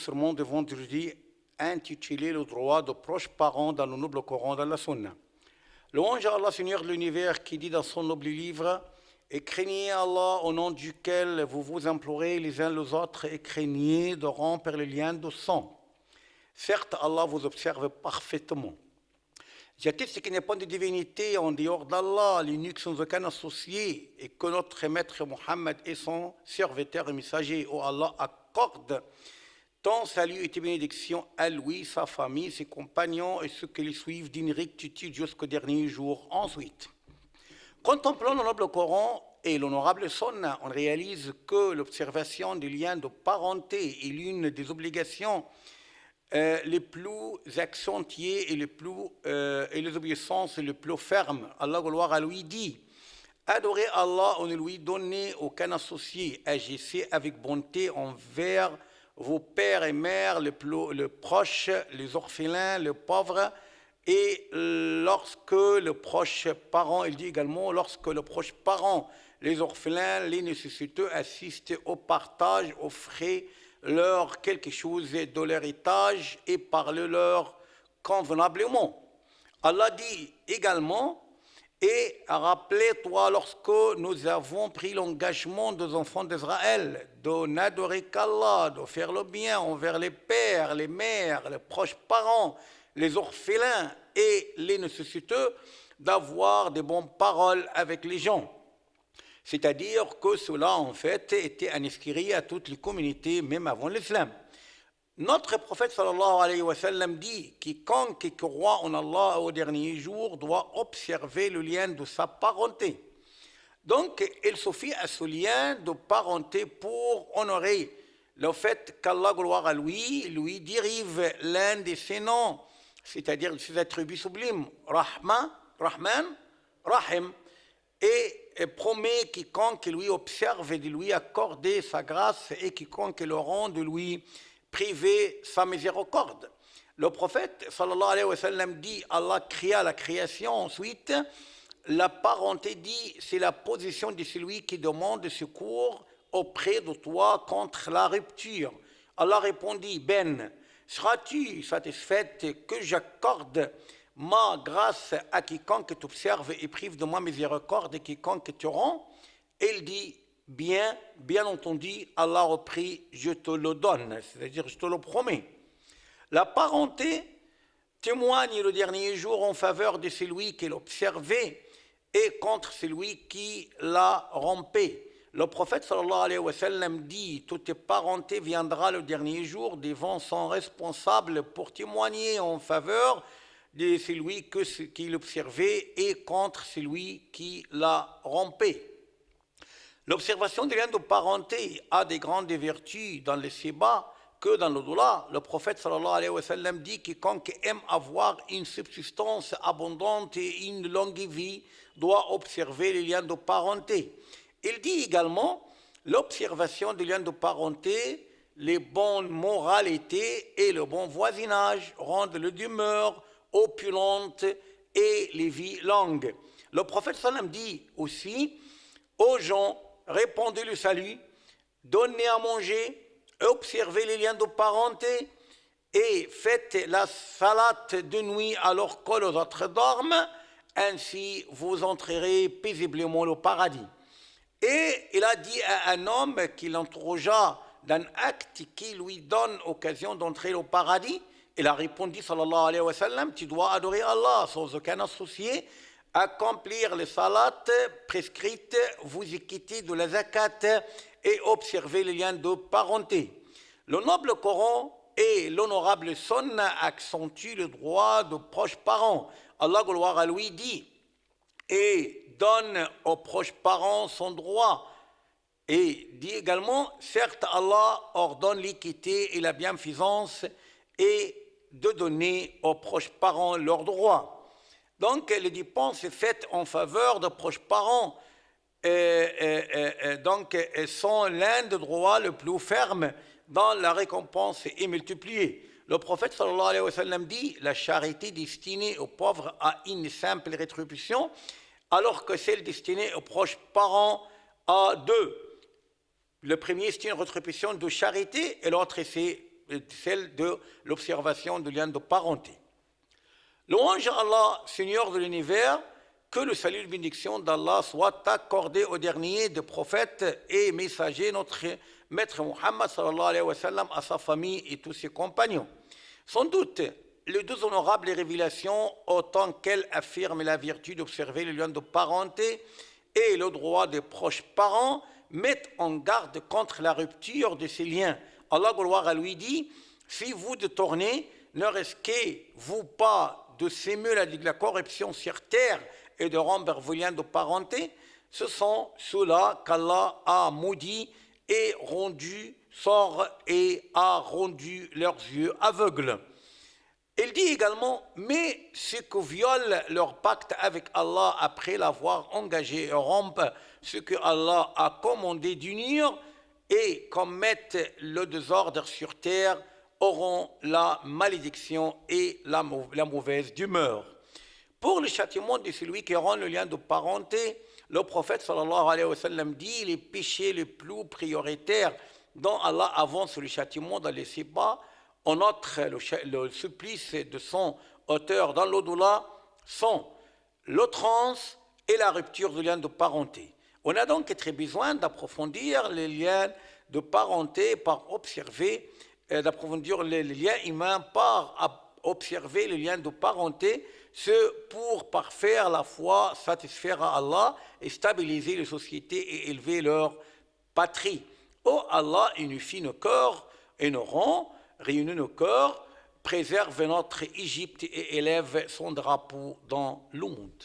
sermon de vendredi intitulé Le droit de proches parents dans le noble Coran, dans la Sunna. Louange à Allah, Seigneur de l'univers, qui dit dans son noble livre: et craignez Allah au nom duquel vous vous implorez les uns les autres, et craignez de rompre les liens de sang. Certes, Allah vous observe parfaitement. J'atteste qu'il n'y a pas de divinité en dehors d'Allah, l'unique sans aucun associé, et que notre maître Mohammed est son serviteur et messager. Oh Allah, accorde ton salut et tes bénédictions à lui, sa famille, ses compagnons et ceux qui les suivent d'une rectitude jusqu'au dernier jour. Ensuite, contemplant le noble Coran et l'honorable Sunna, on réalise que l'observation des liens de parenté est l'une des obligations les plus accentuées et les obéissances les plus fermes. Allah, gloire à lui, dit: adorez Allah et ne lui donnez aucun associé. Agissez avec bonté envers vos pères et mères, les proches, les orphelins, les pauvres. Et lorsque le proche parent, il dit également, lorsque le proche parent, les orphelins, les nécessiteux assistent au partage, offrez leur quelque chose de l'héritage et parlez-leur convenablement. Allah dit également: et rappelez-toi lorsque nous avons pris l'engagement des enfants d'Israël de n'adorer qu'Allah, de faire le bien envers les pères, les mères, les proches parents, les orphelins et les nécessiteux, d'avoir de bonnes paroles avec les gens. C'est-à-dire que cela, en fait, était inscrit à toutes les communautés, même avant l'islam. Notre prophète sallallahu alayhi wa sallam dit: quiconque croit en Allah au dernier jour doit observer le lien de sa parenté. Donc, il suffit à ce lien de parenté pour honorer le fait qu'Allah, gloire à lui dérive l'un de ses noms, c'est-à-dire ses attributs sublimes, Rahman, Rahim, et promet quiconque lui observe de lui accorder sa grâce et quiconque le rend de lui priver sa miséricorde. Le prophète sallallahu alayhi wa sallam dit: Allah créa la création. Ensuite, la parenté dit: c'est la position de celui qui demande secours auprès de toi contre la rupture. Allah répondit: Ben, seras-tu satisfaite que j'accorde ma grâce à quiconque t'observe et prive de ma miséricorde et quiconque te rend? Il dit: bien entendu. Allah reprit: je te le donne, c'est-à-dire je te le promets. La parenté témoigne le dernier jour en faveur de celui qui l'observait et contre celui qui l'a rompé. Le prophète sallallahu alayhi wa sallam dit: toute parenté viendra le dernier jour devant son responsable pour témoigner en faveur de celui qui l'observait et contre celui qui l'a rompé. L'observation des liens de parenté a des grandes vertus dans le sébat que dans l'au-delà. Le prophète sallallahu alayhi wa sallam dit: quiconque aime avoir une subsistance abondante et une longue vie doit observer les liens de parenté. Il dit également: l'observation des liens de parenté, les bonnes moralités et le bon voisinage rendent le demeure opulente et les vies longues. Le prophète sallam dit aussi aux gens: répandez le salut, donnez à manger, observez les liens de parenté et faites la salate de nuit alors que les autres dorment, ainsi vous entrerez paisiblement au paradis. Et il a dit à un homme qui l'interrogea d'un acte qui lui donne occasion d'entrer au paradis, il a répondu sallallahu alayhi wa sallam: tu dois adorer Allah sans aucun associé, accomplir les salats prescrites, vous acquitter de la zakat et observer les liens de parenté. Le noble Coran et l'honorable Sunna accentuent le droit de proches parents. Allah, gloire à lui, dit: et donne aux proches parents son droit. Et dit également: certes, Allah ordonne l'équité et la bienfaisance et de donner aux proches parents leurs droits. Donc, les dépenses faites en faveur de proches parents sont l'un des droits les plus fermes dans la récompense et multipliée. Le prophète sallallahu alayhi wa sallam dit: la charité destinée aux pauvres a une simple rétribution, alors que celle destinée aux proches parents a deux. Le premier, c'est une rétribution de charité et l'autre, c'est celle de l'observation du lien de parenté. Louange à Allah, Seigneur de l'univers, que le salut et la bénédiction d'Allah soient accordés au dernier des prophètes et messagers, notre maître Muhammad sallallahu alayhi wa sallam, à sa famille et tous ses compagnons. Sans doute, les deux honorables révélations, autant qu'elles affirment la vertu d'observer le lien de parenté et le droit des proches parents, mettent en garde contre la rupture de ces liens. Allah, gloire à lui, dit « Si vous détournez, ne risquez-vous pas de s'émuler la corruption sur terre et de rompre vos liens de parenté? Ce sont ceux-là qu'Allah a maudits et rendu sords et a rendu leurs yeux aveugles. » Il dit également, mais ceux qui violent leur pacte avec Allah après l'avoir engagé et rompent ce que Allah a commandé d'unir et commettent le désordre sur terre auront la malédiction et la mauvaise humeur. Pour le châtiment de celui qui rompt le lien de parenté, le prophète sallallahu alayhi wa sallam dit les péchés les plus prioritaires dont Allah avance le châtiment dans les sébats, en outre, le supplice de son auteur dans l'au-delà sont l'outrance et la rupture du lien de parenté. On a donc très besoin d'approfondir les liens de parenté par observer, d'approfondir les liens humains par observer les liens de parenté, ce pour parfaire la foi, satisfaire à Allah et stabiliser les sociétés et élever leur patrie. Oh Allah, unifie nos corps et nos rangs, réunit nos corps, préserve notre Égypte et élève son drapeau dans le monde.